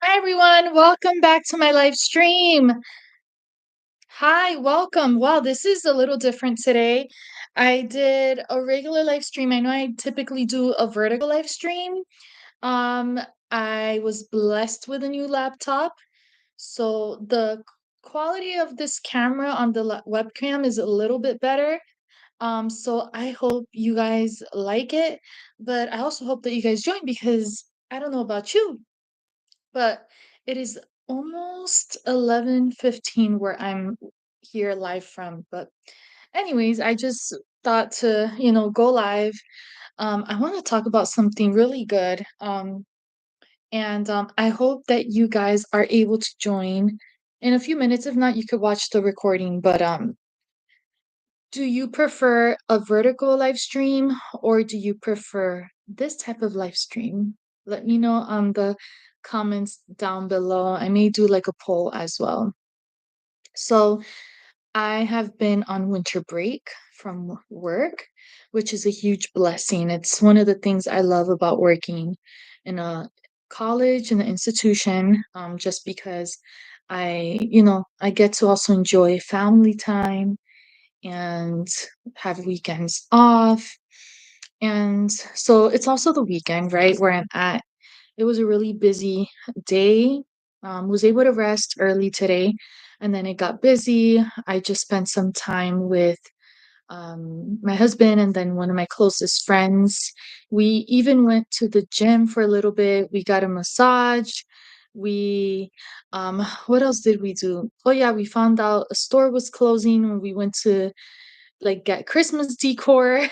Hi everyone, welcome back to my live stream. Hi, welcome. Wow, this is a little different today. I did a regular live stream. I know I typically do a vertical live stream. Um, I was blessed with a new laptop, so the quality of this camera on the webcam is a little bit better. So I hope you guys like it, but I also hope that you guys join because I don't know about you, but it is almost 11:15 where I'm here live from. But anyways, I just thought to, go live. I want to talk about something really good. And I hope that you guys are able to join in a few minutes. If not, you could watch the recording. But do you prefer a vertical live stream or do you prefer this type of live stream? Let me know on the comments down below. I may do like a poll as well. So, I have been on winter break from work, which is a huge blessing. It's one of the things I love about working in a college and an institution, just because I get to also enjoy family time and have weekends off. And so it's also the weekend, right, where I'm at. It was a really busy day. Was able to rest early today, and then it got busy. I just spent some time with my husband and then one of my closest friends. We even went to the gym for a little bit. We got a massage. We, what else did we do? Oh, yeah, we found out a store was closing when we went to like get Christmas decor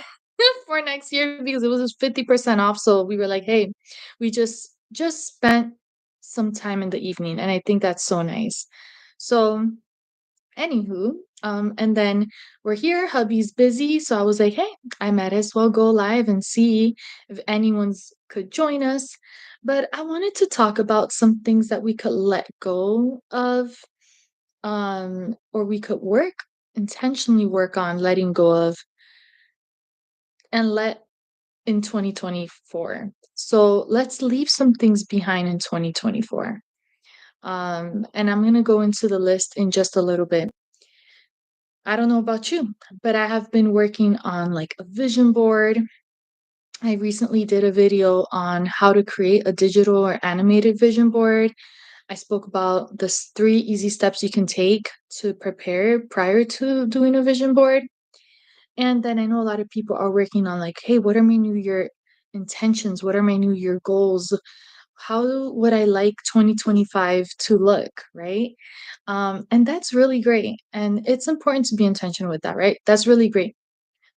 for next year because it was 50% off. So we were like, hey, we just spent some time in the evening, and I think that's so nice. So anywho, and then we're here, hubby's busy, so I was like, hey, I might as well go live and see if anyone's could join us. But I wanted to talk about some things that we could let go of, or we could intentionally work on letting go of and let in 2024. So let's leave some things behind in 2024. And I'm going to go into the list in just a little bit. I don't know about you, but I have been working on like a vision board. I recently did a video on how to create a digital or animated vision board. I spoke about the three easy steps you can take to prepare prior to doing a vision board. And then I know a lot of people are working on like, hey, what are my New Year intentions? What are my New Year goals? How would I like 2025 to look, right? And that's really great. And it's important to be intentional with that, right? That's really great.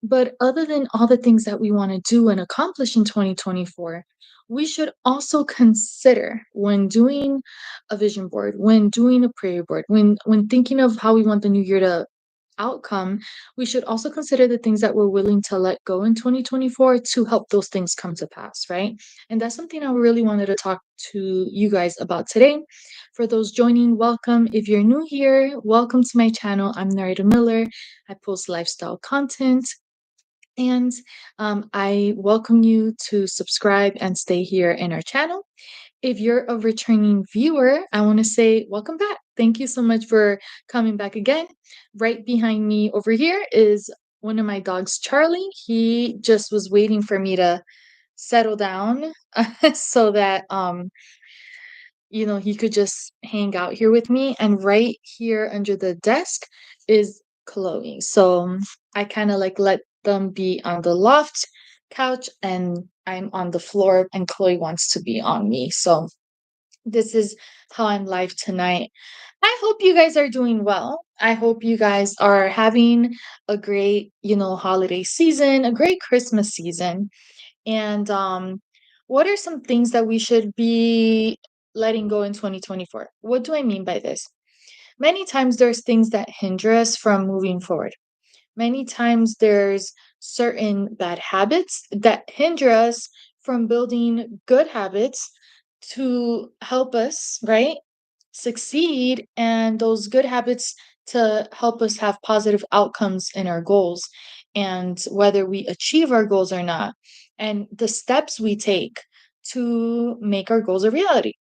But other than all the things that we want to do and accomplish in 2024, we should also consider when doing a vision board, when doing a prayer board, when thinking of how we want the new year to outcome, we should also consider the things that we're willing to let go in 2024 to help those things come to pass, right? And that's something I really wanted to talk to you guys about today. For those joining, welcome. If you're new here, welcome to my channel. I'm Narita Miller. I post lifestyle content and I welcome you to subscribe and stay here in our channel. If you're a returning viewer, I want to say welcome back. Thank you so much for coming back again. Right behind me over here is one of my dogs, Charlie. He just was waiting for me to settle down so that he could just hang out here with me. And right here under the desk is Chloe. So I kind of like let them be on the loft couch and I'm on the floor and Chloe wants to be on me. So this is how I'm live tonight. I hope you guys are doing well. I hope you guys are having a great, holiday season, a great Christmas season. And what are some things that we should be letting go in 2024? What do I mean by this? Many times there's things that hinder us from moving forward. Many times there's certain bad habits that hinder us from building good habits to help us, right? Succeed and those good habits to help us have positive outcomes in our goals and whether we achieve our goals or not and the steps we take to make our goals a reality.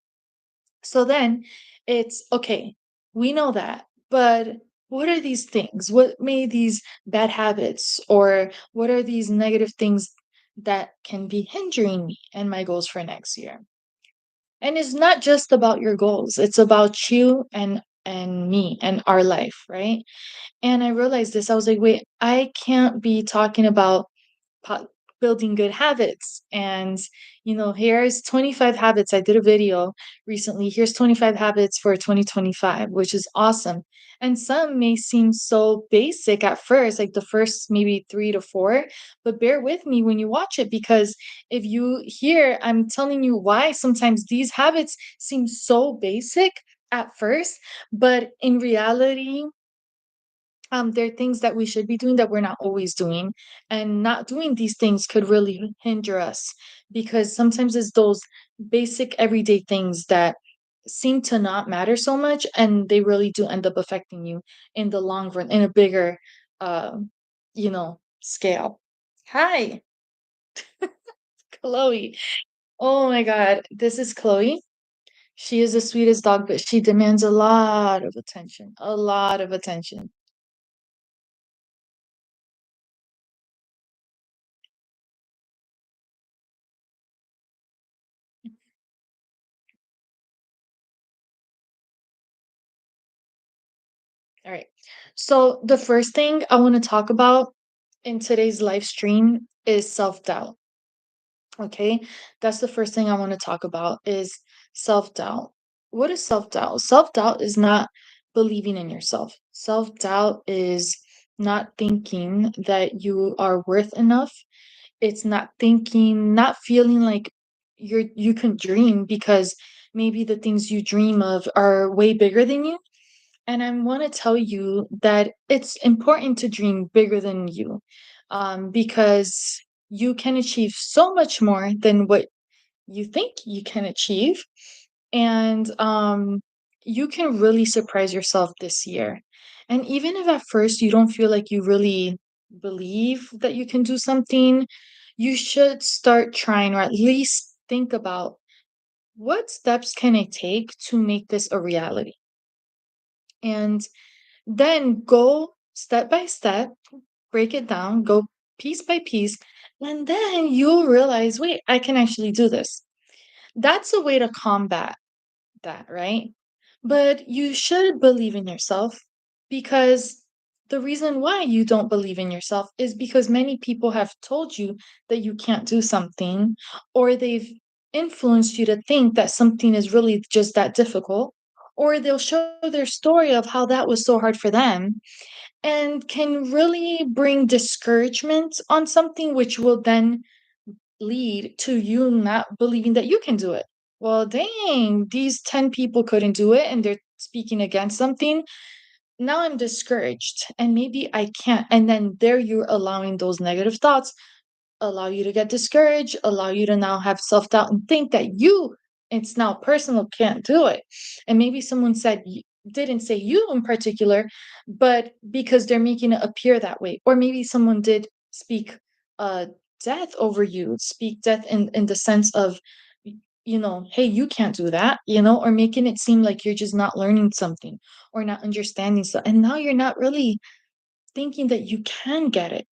So then it's okay, we know that, but what are these things? What made these bad habits, or what are these negative things that can be hindering me and my goals for next year? And it's not just about your goals, it's about you and me and our life, right? And I realized this. I was like, wait, I can't be talking about po- building good habits. And, here's 25 habits. I did a video recently. Here's 25 habits for 2025, which is awesome. And some may seem so basic at first, like the first maybe three to four, but bear with me when you watch it, because if you hear, I'm telling you why sometimes these habits seem so basic at first, but in reality, there are things that we should be doing that we're not always doing, and not doing these things could really hinder us, because sometimes it's those basic everyday things that seem to not matter so much, and they really do end up affecting you in the long run in a bigger, uh, scale. Hi, Chloe. Oh my God, this is Chloe. She is the sweetest dog, but she demands a lot of attention, a lot of attention. All right. So the first thing I want to talk about in today's live stream is self-doubt. Okay? That's the first thing I want to talk about is self-doubt. What is self-doubt? Self-doubt is not believing in yourself. Self-doubt is not thinking that you are worth enough. It's not feeling like you can dream, because maybe the things you dream of are way bigger than you. And I want to tell you that it's important to dream bigger than you, because you can achieve so much more than what you think you can achieve. And you can really surprise yourself this year. And even if at first you don't feel like you really believe that you can do something, you should start trying, or at least think about, what steps can I take to make this a reality? And then go step by step, break it down, go piece by piece, and then you'll realize, wait, I can actually do this. That's a way to combat that, right? But you should believe in yourself, because the reason why you don't believe in yourself is because many people have told you that you can't do something, or they've influenced you to think that something is really just that difficult, or they'll show their story of how that was so hard for them, and can really bring discouragement on something, which will then lead to you not believing that you can do it. Well, dang, these 10 people couldn't do it and they're speaking against something. Now I'm discouraged and maybe I can't. And then there you're allowing those negative thoughts allow you to get discouraged, allow you to now have self doubt and think that it's now personal, can't do it. And maybe someone didn't say you in particular, but because they're making it appear that way. Or maybe someone did speak uh, death over you, speak death in the sense of, hey, you can't do that, or making it seem like you're just not learning something or not understanding. So, and now you're not really thinking that you can get it,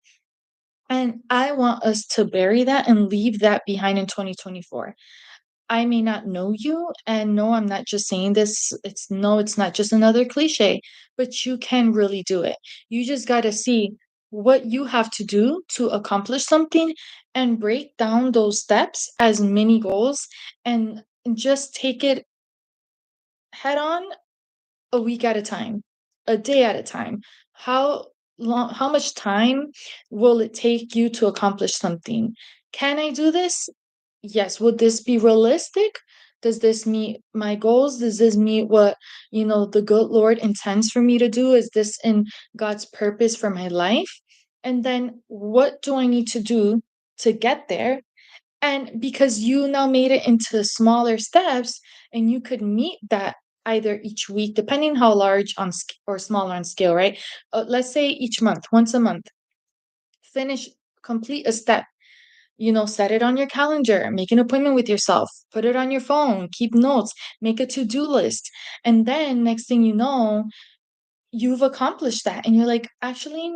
and I want us to bury that and leave that behind in 2024. I may not know you, and no, I'm not just saying this. It's not just another cliche, but you can really do it. You just got to see what you have to do to accomplish something and break down those steps as mini goals, and just take it head on, a week at a time, a day at a time. How much time will it take you to accomplish something? Can I do this? Yes. Would this be realistic? Does this meet my goals? Does this meet what, the good Lord intends for me to do? Is this in God's purpose for my life? And then what do I need to do to get there? And because you now made it into smaller steps, and you could meet that either each week, depending how large or smaller on scale, right? Let's say each month, once a month, finish, complete a step. Set it on your calendar, make an appointment with yourself, put it on your phone, keep notes, make a to-do list. And then next thing you know, you've accomplished that. And you're like, actually,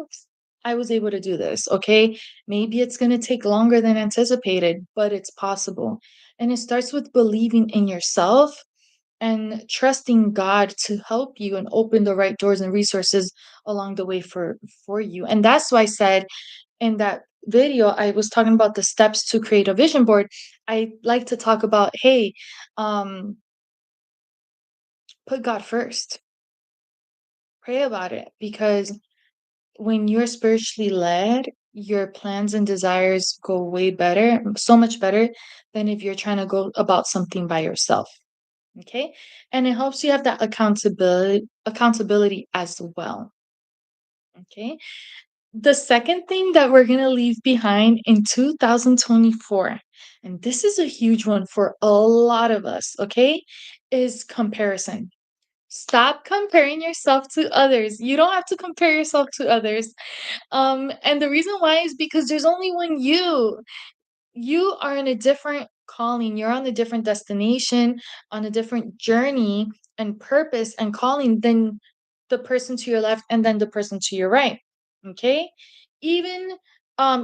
I was able to do this. Okay. Maybe it's going to take longer than anticipated, but it's possible. And it starts with believing in yourself and trusting God to help you and open the right doors and resources along the way for you. And that's why I said in that video I was talking about the steps to create a vision board. I like to talk about, hey, um put God first. Pray about it, because when you're spiritually led, your plans and desires go way better, so much better than if you're trying to go about something by yourself. Okay. And it helps you have that accountability as well. Okay. The second thing that we're going to leave behind in 2024, and this is a huge one for a lot of us, okay, is comparison. Stop comparing yourself to others. You don't have to compare yourself to others. And the reason why is because there's only one you. You are in a different calling, you're on a different destination, on a different journey and purpose and calling than the person to your left and then the person to your right. Okay? Even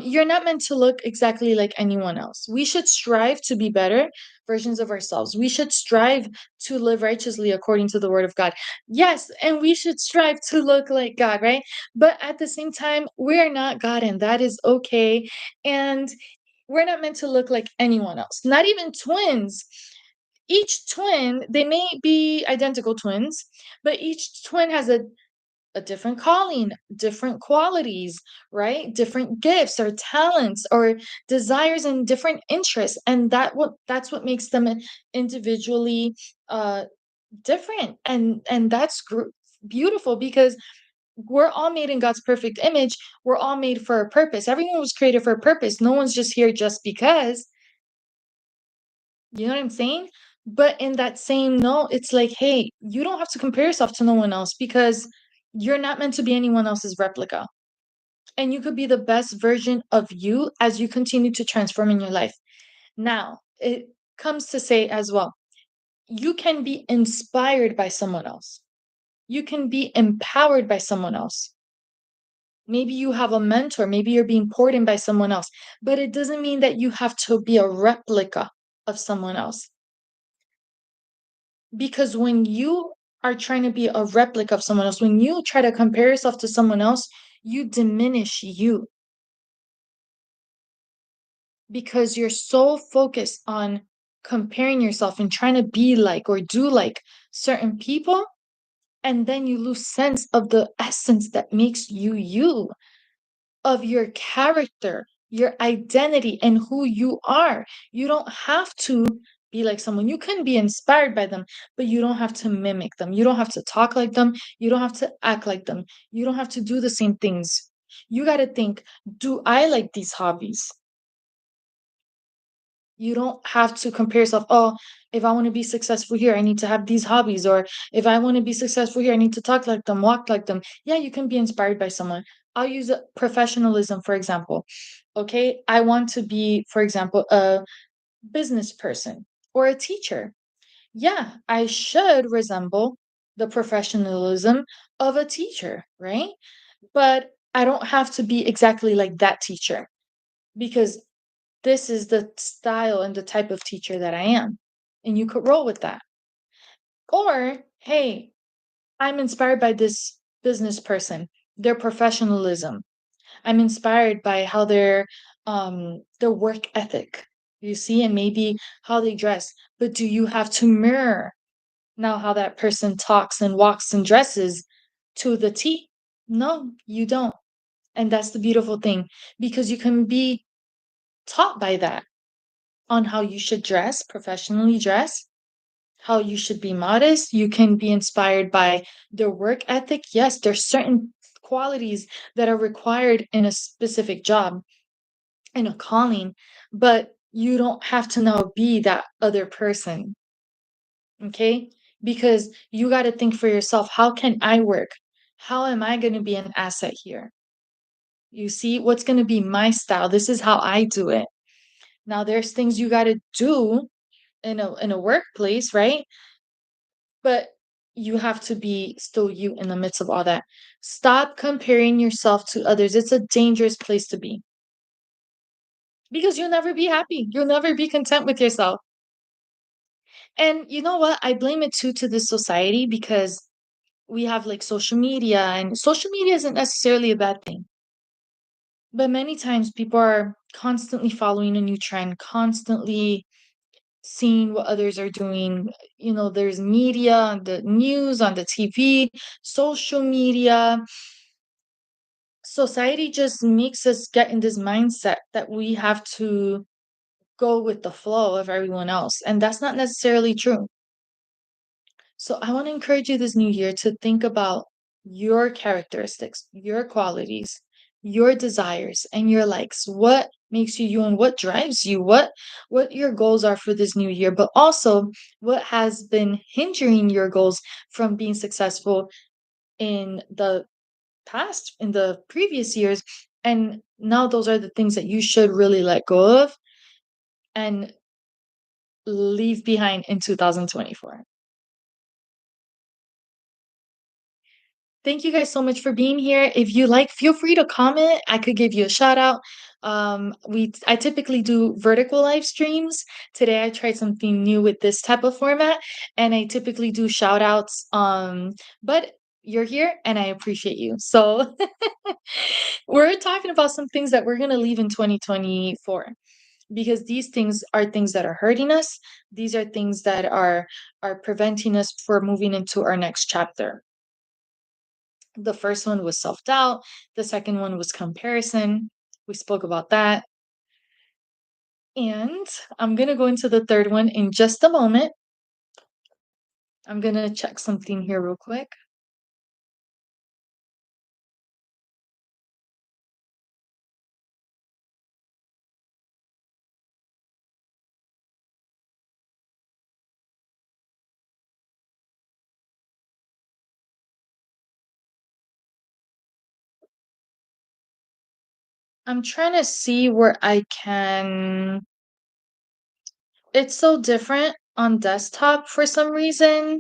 you're not meant to look exactly like anyone else. We should strive to be better versions of ourselves. We should strive to live righteously according to the word of God. Yes, and we should strive to look like God, right? But at the same time, we are not God, and that is okay. And we're not meant to look like anyone else, not even twins. Each twin, they may be identical twins, but each twin has a different calling, different qualities, right? Different gifts or talents or desires and different interests. And that's what makes them individually uh different. And that's beautiful, because we're all made in God's perfect image. We're all made for a purpose. Everyone was created for a purpose. No one's just here just because. You know what I'm saying? But in that same note, it's like, hey, you don't have to compare yourself to no one else, because you're not meant to be anyone else's replica. And you could be the best version of you as you continue to transform in your life. Now, it comes to say as well, you can be inspired by someone else. You can be empowered by someone else. Maybe you have a mentor, maybe you're being poured in by someone else, but it doesn't mean that you have to be a replica of someone else. Because when you are trying to be a replica of someone else, when you try to compare yourself to someone else, you diminish you, because you're so focused on comparing yourself and trying to be like or do like certain people. And then you lose sense of the essence that makes you you, of your character, your identity, and who you are. You don't have to be like someone. You can be inspired by them, but you don't have to mimic them. You don't have to talk like them. You don't have to act like them. You don't have to do the same things. You got to think, do I like these hobbies? You don't have to compare yourself. Oh, if I want to be successful here, I need to have these hobbies. Or if I want to be successful here, I need to talk like them, walk like them. Yeah, you can be inspired by someone. I'll use professionalism, for example. Okay. I want to be, for example, a business person or a teacher. Yeah, I should resemble the professionalism of a teacher, right? But I don't have to be exactly like that teacher, because this is the style and the type of teacher that I am. And you could roll with that. Or, hey, I'm inspired by this business person, their professionalism. I'm inspired by how their work ethic, you see, and maybe how they dress. But do you have to mirror now how that person talks and walks and dresses to the T? No, you don't. And that's the beautiful thing, because you can be taught by that, on how you should dress, professionally dress, how you should be modest. You can be inspired by their work ethic. Yes, there's certain qualities that are required in a specific job, in a calling, but you don't have to now be that other person. Okay? Because you got to think for yourself, how can I work? How am I going to be an asset here? You see, what's going to be my style? This is how I do it. Now there's things you got to do in a workplace, right? But you have to be still you in the midst of all that. Stop comparing yourself to others. It's a dangerous place to be because you'll never be happy. You'll never be content with yourself. And you know what? I blame it too to this society because we have like social media, and social media isn't necessarily a bad thing. But many times people are constantly following a new trend, constantly seeing what others are doing. There's media on the news, on the TV, social media. Society just makes us get in this mindset that we have to go with the flow of everyone else. And that's not necessarily true. So I want to encourage you this new year to think about your characteristics, your qualities, your desires, and your likes. What makes you you and what drives you? What your goals are for this new year, but also what has been hindering your goals from being successful in the past, in the previous years. And now those are the things that you should really let go of and leave behind in 2024. Thank you guys so much for being here. If you like, feel free to comment. I could give you a shout out. I typically do vertical live streams. Today I tried something new with this type of format, and I typically do shout outs. But you're here and I appreciate you. So we're talking about some things that we're gonna leave in 2024 because these things are things that are hurting us. These are things that are preventing us for moving into our next chapter. The first one was self-doubt. The second one was comparison. We spoke about that. And I'm going to go into the third one in just a moment. I'm going to check something here real quick. I'm trying to see where I can. It's so different on desktop for some reason.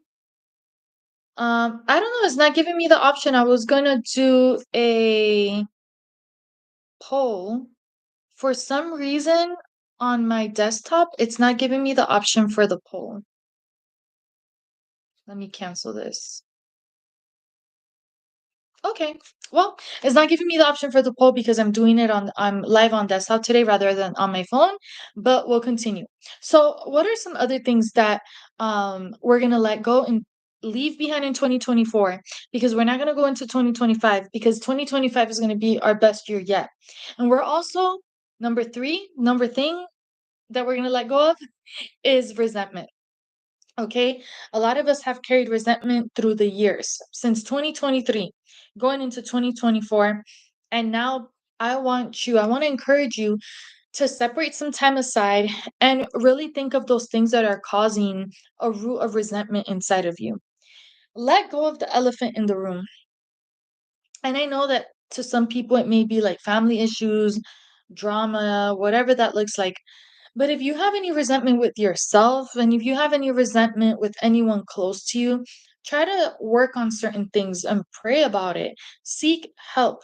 I don't know. It's not giving me the option. I was going to do a poll. For some reason on my desktop, it's not giving me the option for the poll. Let me cancel this. Okay. Well, it's not giving me the option for the poll because I'm live on desktop today rather than on my phone, but we'll continue. So, what are some other things that we're going to let go and leave behind in 2024, because we're not going to go into 2025, because 2025 is going to be our best year yet. And we're also number thing that we're going to let go of is resentment. Okay. A lot of us have carried resentment through the years since 2023, going into 2024. And now I want to encourage you to separate some time aside and really think of those things that are causing a root of resentment inside of you. Let go of the elephant in the room. And I know that to some people, it may be like family issues, drama, whatever that looks like. But if you have any resentment with yourself and if you have any resentment with anyone close to you, try to work on certain things and pray about it. Seek help.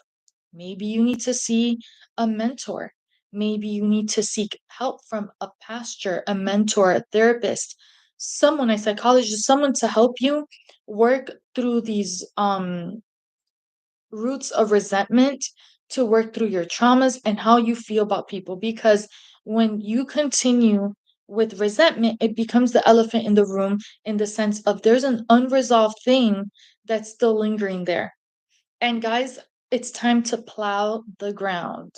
Maybe you need to see a mentor. Maybe you need to seek help from a pastor, a mentor, a therapist, someone, a psychologist, someone to help you work through these roots of resentment, to work through your traumas and how you feel about people. Because when you continue with resentment, it becomes the elephant in the room, in the sense of there's an unresolved thing that's still lingering there. And guys, it's time to plow the ground.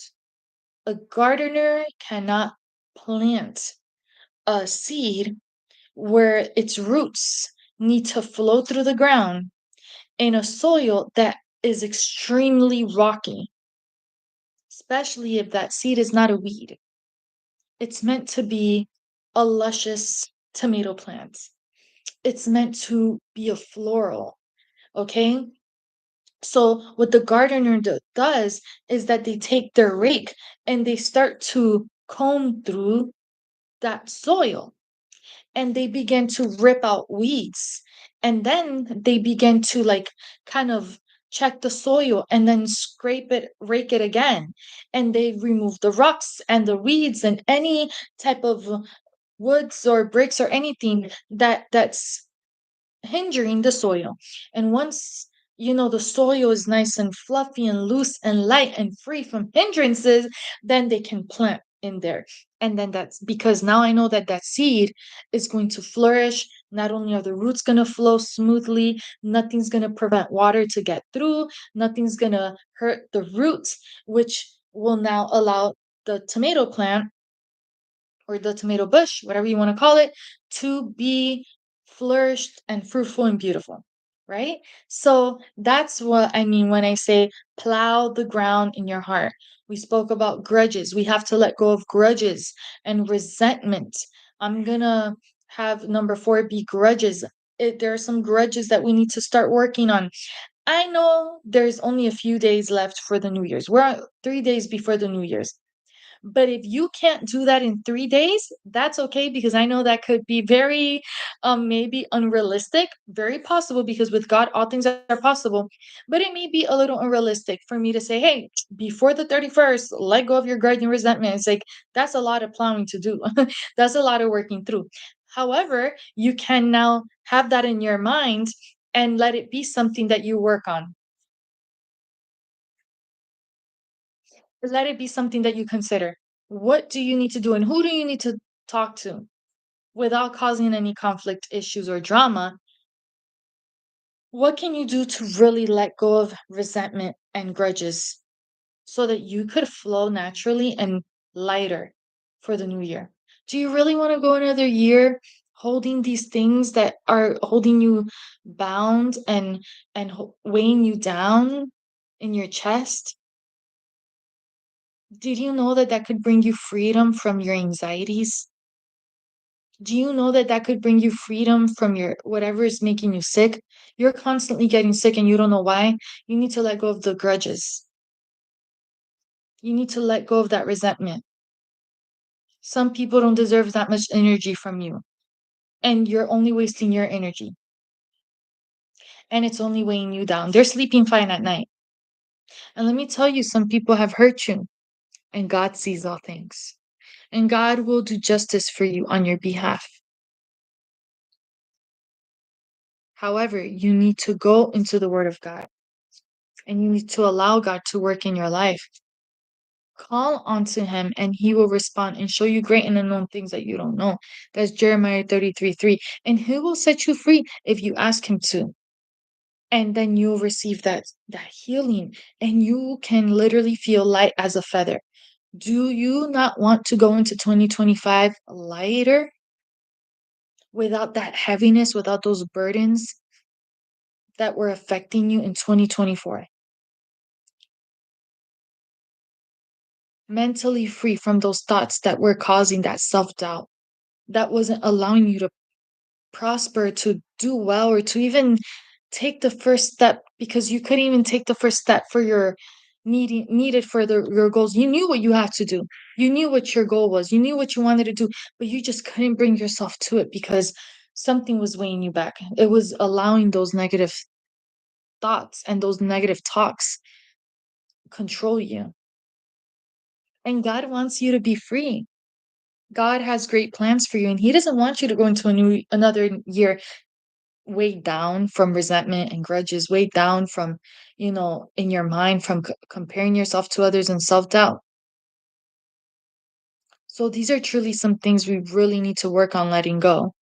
A gardener cannot plant a seed where its roots need to flow through the ground in a soil that is extremely rocky, especially if that seed is not a weed. It's meant to be a luscious tomato plant. It's meant to be a floral, okay? So what the gardener does is that they take their rake and they start to comb through that soil and they begin to rip out weeds. And then they begin to like kind of check the soil and then scrape it, rake it again. And they remove the rocks and the weeds and any type of woods or bricks or anything that's hindering the soil. And once the soil is nice and fluffy and loose and light and free from hindrances, then they can plant in there. And then that's because now I know that that seed is going to flourish. Not only are the roots going to flow smoothly, nothing's going to prevent water to get through, nothing's going to hurt the roots, which will now allow the tomato plant or the tomato bush, whatever you want to call it, to be flourished and fruitful and beautiful, right? So that's what I mean when I say plow the ground in your heart. We spoke about grudges. We have to let go of grudges and resentment. I'm going to have number 4 be grudges. There are some grudges that we need to start working on. I know there's only a few days left for the New Year's. We're 3 days before the New Year's. But if you can't do that in 3 days, that's okay because I know that could be very, maybe unrealistic, very possible because with God, all things are possible. But it may be a little unrealistic for me to say, hey, before the 31st, let go of your grudge and resentment. It's like, that's a lot of plowing to do. That's a lot of working through. However, you can now have that in your mind and let it be something that you work on. Let it be something that you consider. What do you need to do and who do you need to talk to without causing any conflict, issues, or drama? What can you do to really let go of resentment and grudges so that you could flow naturally and lighter for the new year? Do you really want to go another year holding these things that are holding you bound and weighing you down in your chest? Did you know that that could bring you freedom from your anxieties? Do you know that that could bring you freedom from your whatever is making you sick? You're constantly getting sick and you don't know why. You need to let go of the grudges. You need to let go of that resentment. Some people don't deserve that much energy from you, and you're only wasting your energy, and it's only weighing you down. They're sleeping fine at night. And let me tell you, some people have hurt you, and God sees all things. And God will do justice for you on your behalf. However, you need to go into the Word of God and you need to allow God to work in your life. Call onto Him and He will respond and show you great and unknown things that you don't know. That's Jeremiah 33:3. And He will set you free if you ask Him to. And then you'll receive that healing and you can literally feel light as a feather. Do you not want to go into 2025 lighter without that heaviness, without those burdens that were affecting you in 2024? Mentally free from those thoughts that were causing that self-doubt, that wasn't allowing you to prosper, to do well, or to even take the first step because you couldn't even take the first step for your needed for your goals. You knew what you had to do. You knew what your goal was. You knew what you wanted to do, but you just couldn't bring yourself to it because something was weighing you back. It was allowing those negative thoughts and those negative talks control you. And God wants you to be free. God has great plans for you, and He doesn't want you to go into another year weighed down from resentment and grudges, weighed down from, in your mind from comparing yourself to others and self-doubt. So these are truly some things we really need to work on letting go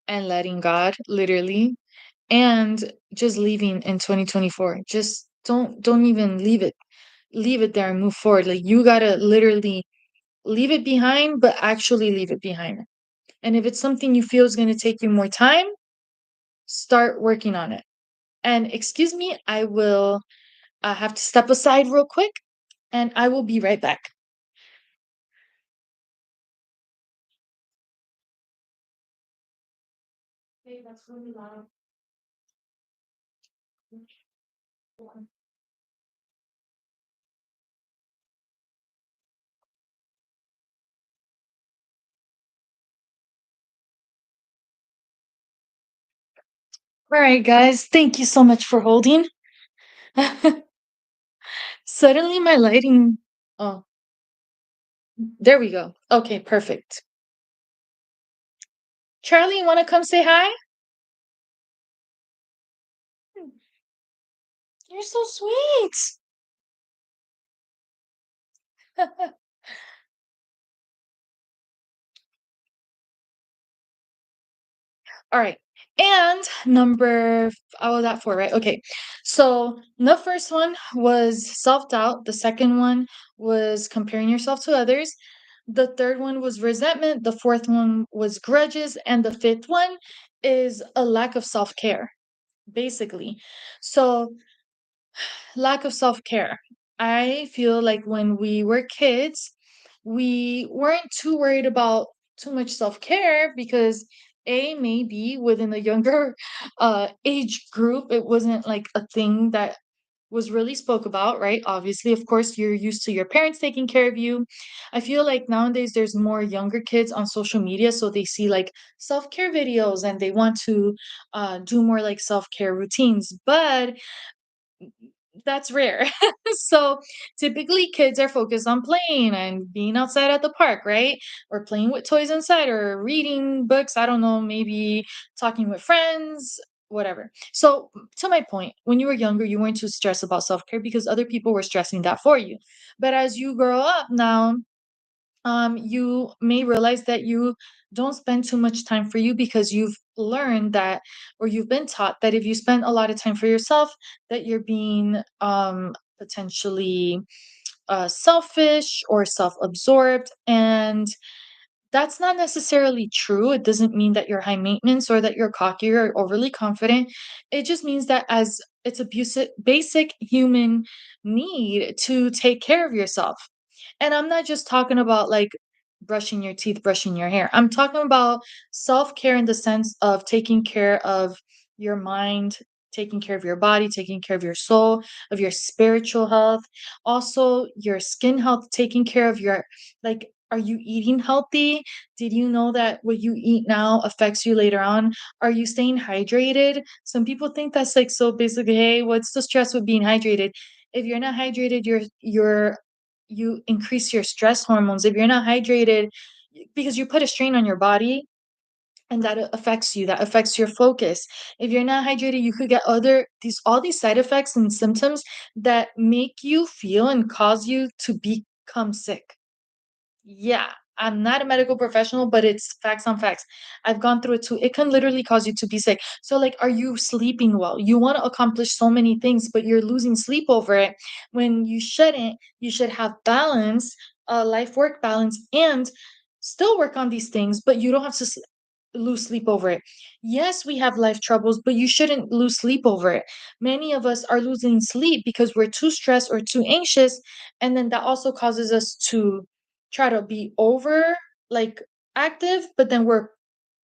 and letting God, literally, and just leaving in 2024. Just don't even leave it. Leave it there and move forward. Like you gotta literally leave it behind, but actually leave it behind. And if it's something you feel is going to take you more time, start working on it. And excuse me, I will have to step aside real quick and I will be right back. Okay, that's really loud. All right, guys, thank you so much for holding. Suddenly, my lighting. Oh, there we go. Okay, perfect. Charlie, you want to come say hi? You're so sweet. All right. And I was at four, right? Okay. So the first one was self doubt. The second one was comparing yourself to others. The third one was resentment. The fourth one was grudges. And the fifth one is a lack of self care, basically. So lack of self-care. I feel like when we were kids, we weren't too worried about too much self-care because maybe within the younger age group, it wasn't like a thing that was really spoke about, right? Obviously, of course, you're used to your parents taking care of you. I feel like nowadays there's more younger kids on social media, so they see like self-care videos and they want to do more like self-care routines. But that's rare. So typically kids are focused on playing and being outside at the park, right? Or playing with toys inside or reading books, I don't know, maybe talking with friends, whatever. So to my point, when you were younger, you weren't too stressed about self-care because other people were stressing that for you. But as you grow up now, you may realize that you don't spend too much time for you because you've learned that, or you've been taught that if you spend a lot of time for yourself, that you're being potentially selfish or self-absorbed, and that's not necessarily true. It doesn't mean that you're high maintenance or that you're cocky or overly confident. It just means that as it's a basic human need to take care of yourself. And I'm not just talking about like brushing your teeth, brushing your hair. I'm talking about self care in the sense of taking care of your mind, taking care of your body, taking care of your soul, of your spiritual health, also your skin health, taking care of your, like, are you eating healthy? Did you know that what you eat now affects you later on? Are you staying hydrated? Some people think that's like so basic. Hey, what's the stress with being hydrated? If you're not hydrated, you increase your stress hormones. If you're not hydrated, because you put a strain on your body, and that affects you, that affects your focus. If you're not hydrated, you could get other these all these side effects and symptoms that make you feel and cause you to become sick. Yeah, I'm not a medical professional, but it's facts on facts. I've gone through it too. It can literally cause you to be sick. So, like, are you sleeping well? You want to accomplish so many things, but you're losing sleep over it when you shouldn't. You should have balance, life work balance, and still work on these things, but you don't have to lose sleep over it. Yes, we have life troubles, but you shouldn't lose sleep over it. Many of us are losing sleep because we're too stressed or too anxious, and then that also causes us to try to be over like active, but then we're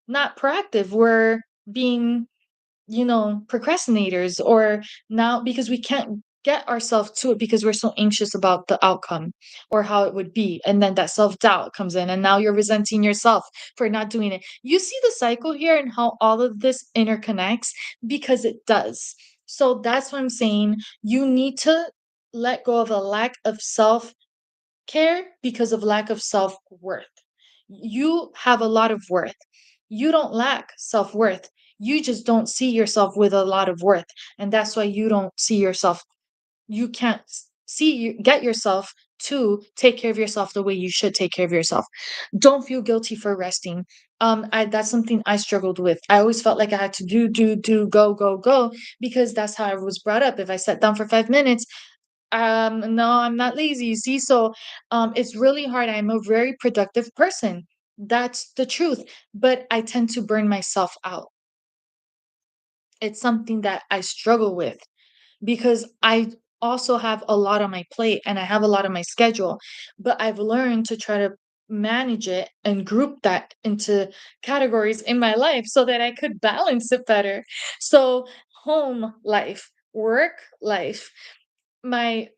not proactive. We're being, procrastinators, or now because we can't get ourselves to it because we're so anxious about the outcome or how it would be. And then that self doubt comes in, and now you're resenting yourself for not doing it. You see the cycle here and how all of this interconnects because it does. So that's what I'm saying. You need to let go of a lack of self care because of lack of self worth. You have a lot of worth. You don't lack self worth. You just don't see yourself with a lot of worth. And that's why you don't see yourself. You can't get yourself to take care of yourself the way you should take care of yourself. Don't feel guilty for resting. That's something I struggled with. I always felt like I had to do, go, go, go, because that's how I was brought up. If I sat down for 5 minutes, no, I'm not lazy, you see? So, it's really hard. I'm a very productive person. That's the truth. But I tend to burn myself out. It's something that I struggle with because I also have a lot on my plate and I have a lot on my schedule. But I've learned to try to manage it and group that into categories in my life so that I could balance it better. So, home life, work life, my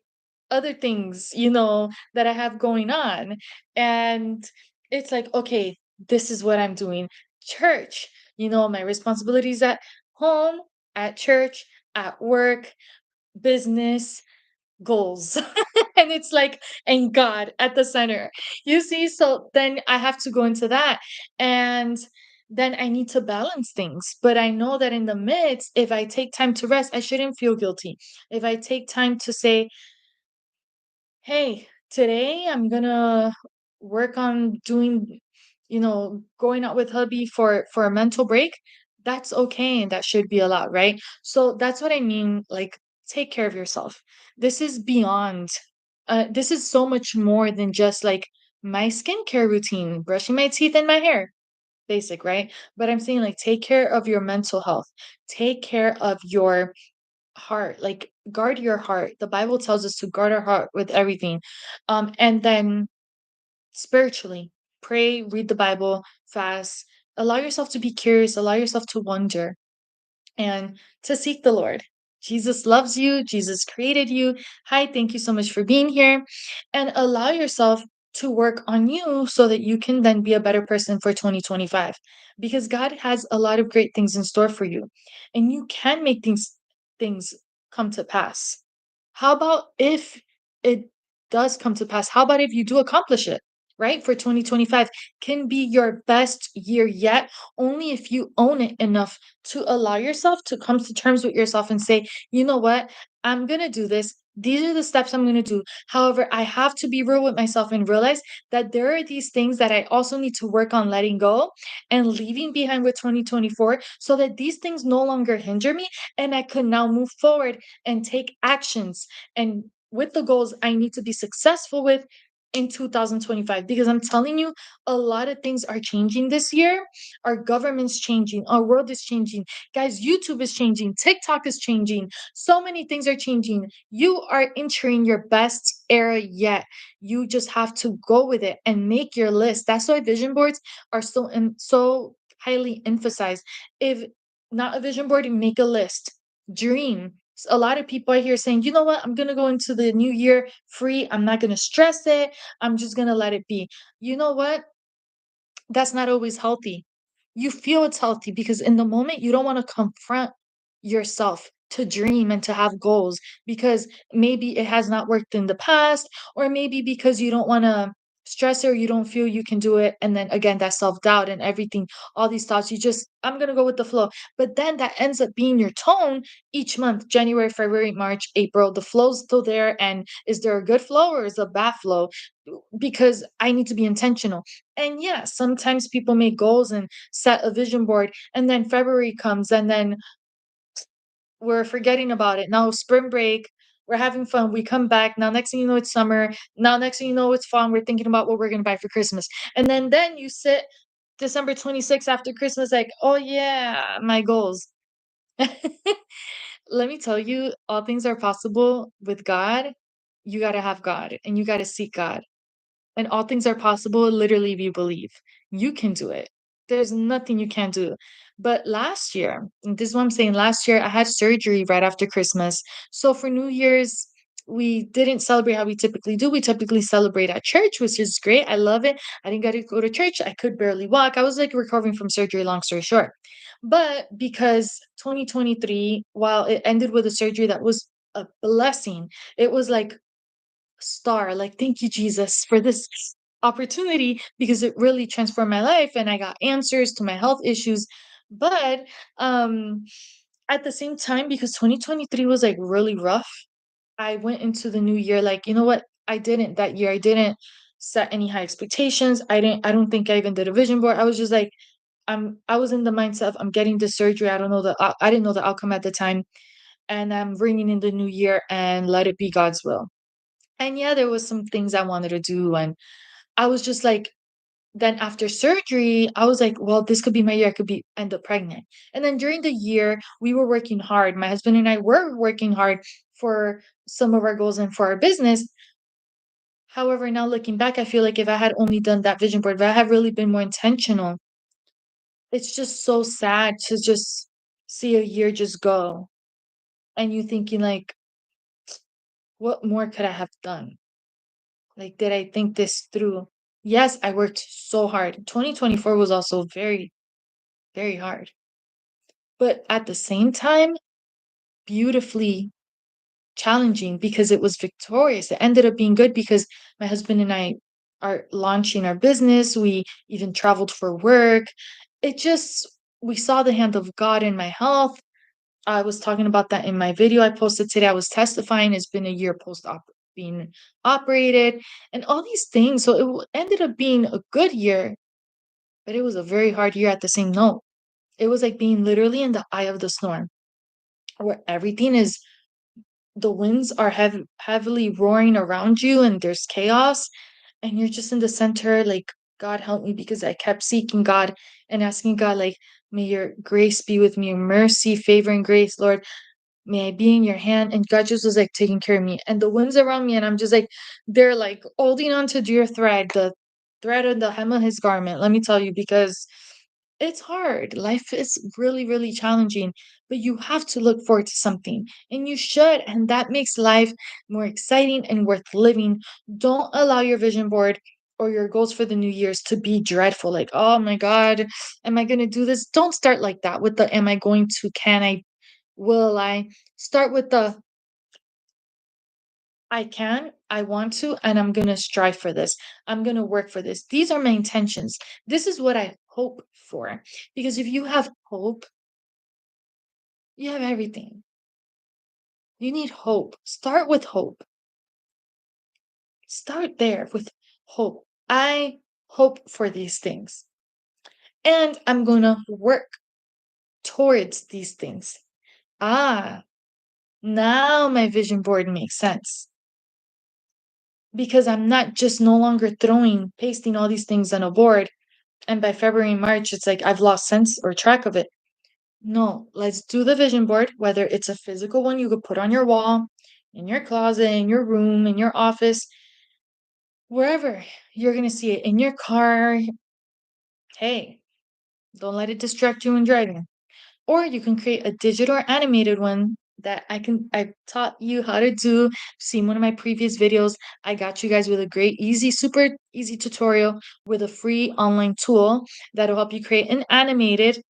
other things, that I have going on. And it's like, okay, this is what I'm doing. Church, my responsibilities at home, at church, at work, business, goals. And it's like, and God at the center. You see, so then I have to go into that. And then I need to balance things. But I know that in the midst, if I take time to rest, I shouldn't feel guilty. If I take time to say, hey, today I'm gonna work on doing, going out with hubby for a mental break. That's okay and that should be allowed, right? So that's what I mean, like take care of yourself. This is beyond this is so much more than just like my skincare routine, brushing my teeth and my hair. Basic, right? But I'm saying like take care of your mental health. Take care of your heart, like guard your heart. The Bible tells us to guard our heart with everything. And then spiritually, pray, read the Bible, fast, allow yourself to be curious, allow yourself to wonder and to seek the Lord. Jesus loves you. Jesus created you. Hi, thank you so much for being here. And allow yourself to work on you so that you can then be a better person for 2025 because God has a lot of great things in store for you and you can make things come to pass. How about if it does come to pass? How about if you do accomplish it? Right? For 2025 can be your best year yet only if you own it enough to allow yourself to come to terms with yourself and say, you know what? I'm going to do this. These are the steps I'm going to do. However, I have to be real with myself and realize that there are these things that I also need to work on letting go and leaving behind with 2024 so that these things no longer hinder me and I could now move forward and take actions and with the goals I need to be successful with in 2025 because I'm telling you a lot of things are changing this year. Our government's changing, our world is changing. Guys, YouTube is changing, TikTok is changing. So many things are changing. You are entering your best era yet. You just have to go with it and make your list. That's why vision boards are so highly emphasized. If not a vision board, make a list. Dream. A lot of people are here saying, you know what, I'm going to go into the new year free. I'm not going to stress it. I'm just going to let it be. You know what? That's not always healthy. You feel it's healthy because in the moment you don't want to confront yourself to dream and to have goals because maybe it has not worked in the past, or maybe because you don't want to stress or you don't feel you can do it. And then again, that self doubt and everything, all these thoughts, I'm going to go with the flow. But then that ends up being your tone each month: January, February, March, April. The flow's still there. And is there a good flow or is a bad flow? Because I need to be intentional. And yeah, sometimes people make goals and set a vision board, and then February comes, and then we're forgetting about it. Now, spring break, we're having fun. We come back. Now, next thing you know, it's summer. Now, next thing you know, it's fall. We're thinking about what we're going to buy for Christmas. And then you sit December 26th after Christmas, like, oh, yeah, my goals. Let me tell you, all things are possible with God. You got to have God and you got to seek God. And all things are possible literally if you believe. You can do it. There's nothing you can't do. But last year, and this is what I'm saying, last year I had surgery right after Christmas. So for New Year's, we didn't celebrate how we typically do. We typically celebrate at church, which is great. I love it. I didn't get to go to church. I could barely walk. I was like recovering from surgery, long story short. But because 2023, while it ended with a surgery that was a blessing, it was like star, like, "Thank you, Jesus, for this opportunity," because it really transformed my life and I got answers to my health issues. But, um, at the same time, because 2023 was, like, really rough, I went into the new year like, "You know what? I didn't set any high expectations. I don't think I even did a vision board." I was just like, I was in the mindset of, "I'm getting this surgery. I didn't know the outcome at the time, and I'm bringing in the new year and let it be God's will." And yeah, there was some things I wanted to do, and I was just like then after surgery, I was like, "Well, this could be my year, I could be end up pregnant." And then during the year, we were working hard. My husband and I were working hard for some of our goals and for our business. However, now looking back, I feel like if I had only done that vision board, if I had really been more intentional, it's just so sad to just see a year just go and you thinking like, "What more could I have done?" Like, did I think this through? Yes, I worked so hard. 2024 was also very, very hard. but at the same time, beautifully challenging because it was victorious. It ended up being good because my husband and I are launching our business. We even traveled for work. It just, we saw the hand of God in my health. I was talking about that in my video I posted today. I was testifying. It's been a year post op being operated and all these things. So ended up being a good year, but it was a very hard year at the same note. It was like being literally in the eye of the storm where everything is, the winds are heavily roaring around you and there's chaos and you're just in the center like, God help me, because I kept seeking God and asking God like, may your grace be with me, mercy, favor, and grace, Lord, may I be in your hand. And God just was like taking care of me and the winds around me, and I'm just like, they're like holding on to your thread, the thread of the hem of his garment, let me tell you, because it's hard. Life is really, really challenging, but you have to look forward to something, and you should. And that makes life more exciting and worth living. Don't allow your vision board or your goals for the new year's to be dreadful. Like, oh my God, am I going to do this? Don't start like that with the am I going to, can I, will I? Start with the I can, I want to, and I'm going to strive for this. I'm going to work for this. These are my intentions. This is what I hope for. Because if you have hope, you have everything. You need hope. Start with hope. Start there with hope. I hope for these things. And I'm going to work towards these things. Ah, now my vision board makes sense. Because I'm not just no longer pasting all these things on a board. And by February, March, it's like I've lost sense or track of it. No, let's do the vision board, whether it's a physical one you could put on your wall, in your closet, in your room, in your office, wherever you're going to see it, in your car. Hey, don't let it distract you when driving. Or you can create a digital or animated one that I taught you how to do. Seen one of my previous videos. I got you guys with a great, easy, super easy tutorial with a free online tool that'll help you create an animated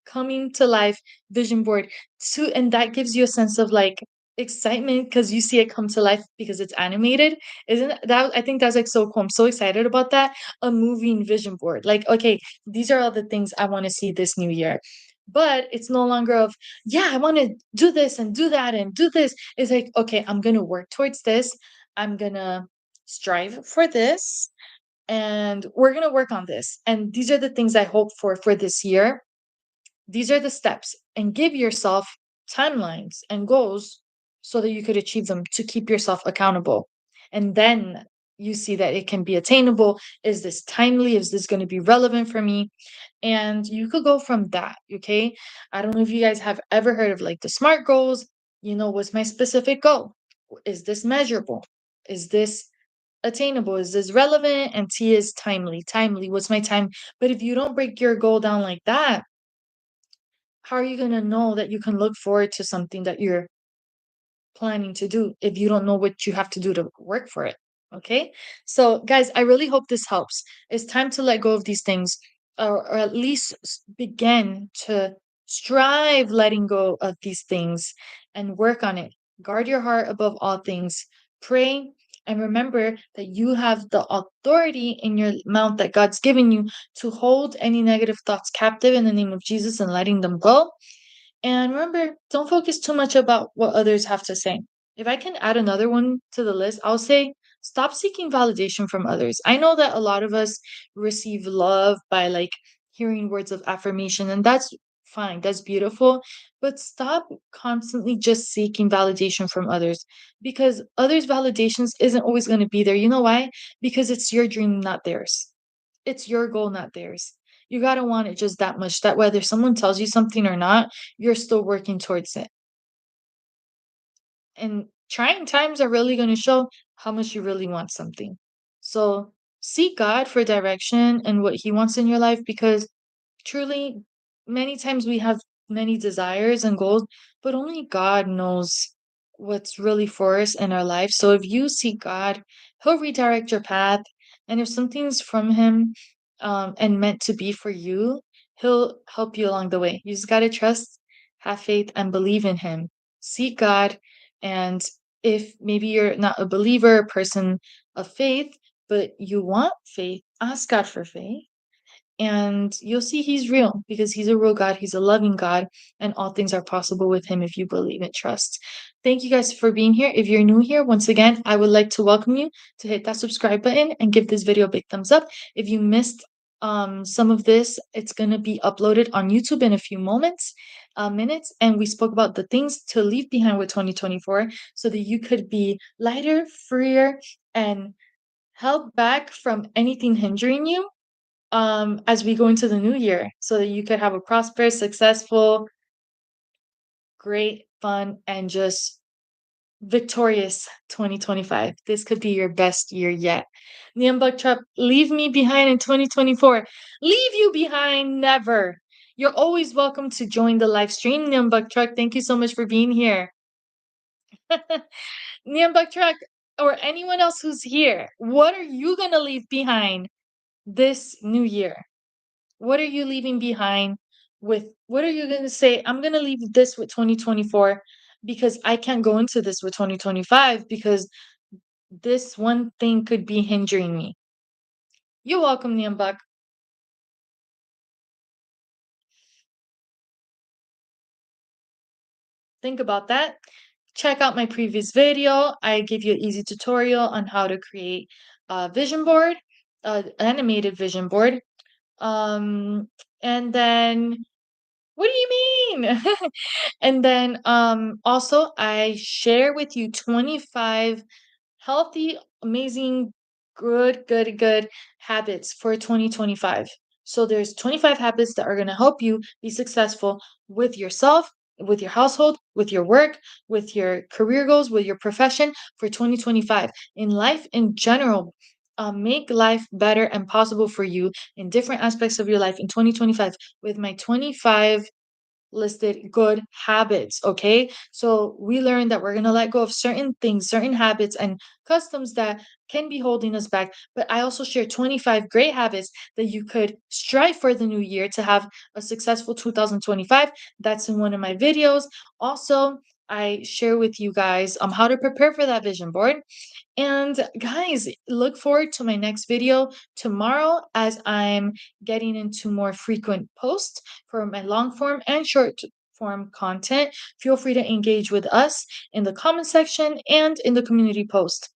coming to life vision board too, and that gives you a sense of like excitement because you see it come to life because it's animated. Isn't that, I think that's like so cool. I'm so excited about that. A moving vision board, like, okay, these are all the things I want to see this new year, but it's no longer of, yeah, I want to do this and do that and do this. It's like, okay, I'm gonna work towards this, I'm gonna strive for this, and we're gonna work on this, and these are the things I hope for this year. These are the steps, and give yourself timelines and goals so that you could achieve them to keep yourself accountable. And then you see that it can be attainable. Is this timely? Is this going to be relevant for me? And you could go from that. Okay. I don't know if you guys have ever heard of like the SMART goals. What's my specific goal? Is this measurable? Is this attainable? Is this relevant? And T is timely. Timely. What's my time? But if you don't break your goal down like that, how are you going to know that you can look forward to something that you're planning to do if you don't know what you have to do to work for it? Okay. So, guys, I really hope this helps. It's time to let go of these things, or at least begin to strive letting go of these things and work on it. Guard your heart above all things. Pray and remember that you have the authority in your mouth that God's given you to hold any negative thoughts captive in the name of Jesus and letting them go. And remember, don't focus too much about what others have to say. If I can add another one to the list, I'll say stop seeking validation from others. I know that a lot of us receive love by like hearing words of affirmation, and that's fine, that's beautiful. But stop constantly just seeking validation from others, because others' validations isn't always going to be there. You know why? Because it's your dream, not theirs. It's your goal, not theirs. You gotta want it just that much that whether someone tells you something or not, you're still working towards it. And trying times are really gonna show how much you really want something. So seek God for direction and what He wants in your life, because truly, many times we have many desires and goals, but only God knows what's really for us in our life. So if you seek God, He'll redirect your path. And if something's from Him, and meant to be for you, He'll help you along the way. You just got to trust have faith and believe in him. Seek God, and if maybe you're not a believer, a person of faith, but you want faith, ask God for faith and you'll see he's real because he's a real God. He's a loving God, and all things are possible with him if you believe and trust. Thank you guys for being here. If you're new here, once again, I would like to welcome you to hit that subscribe button and give this video a big thumbs up. If you missed some of this, it's going to be uploaded on YouTube in a few minutes, and we spoke about the things to leave behind with 2024 so that you could be lighter, freer, and held back from anything hindering you as we go into the new year so that you could have a prosperous, successful, great, fun, and just victorious 2025. This could be your best year yet. Niam Truck, leave me behind in 2024. Leave you behind, never. You're always welcome to join the live stream, Niam Truck. Thank you so much for being here. Niam Truck, or anyone else who's here, what are you going to leave behind this new year? What are you leaving behind with what are you going to say? I'm going to leave this with 2024 because I can't go into this with 2025 because this one thing could be hindering me. You're welcome, Niambak. Think about that. Check out my previous video. I give you an easy tutorial on how to create a vision board, animated vision board. And then what do you mean? And then also I share with you 25 healthy, amazing, good habits for 2025. So there's 25 habits that are going to help you be successful with yourself, with your household, with your work, with your career goals, with your profession for 2025. In life in general, make life better and possible for you in different aspects of your life in 2025 with my 25 listed good habits. Okay, so we learned that we're going to let go of certain things, certain habits and customs that can be holding us back, but I also share 25 great habits that you could strive for the new year to have a successful 2025. That's in one of my videos. Also, I share with you guys how to prepare for that vision board. And guys, look forward to my next video tomorrow as I'm getting into more frequent posts for my long form and short form content. Feel free to engage with us in the comment section and in the community post.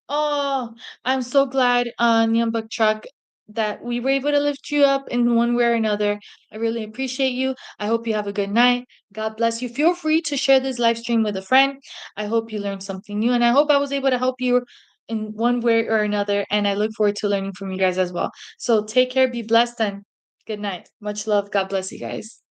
Oh, I'm so glad, Nyambuk Truck, that we were able to lift you up in one way or another. I really appreciate you. I hope you have a good night. God bless you. Feel free to share this live stream with a friend. I hope you learned something new, and I hope I was able to help you in one way or another. And I look forward to learning from you guys as well. So take care, be blessed, and good night. Much love. God bless you guys.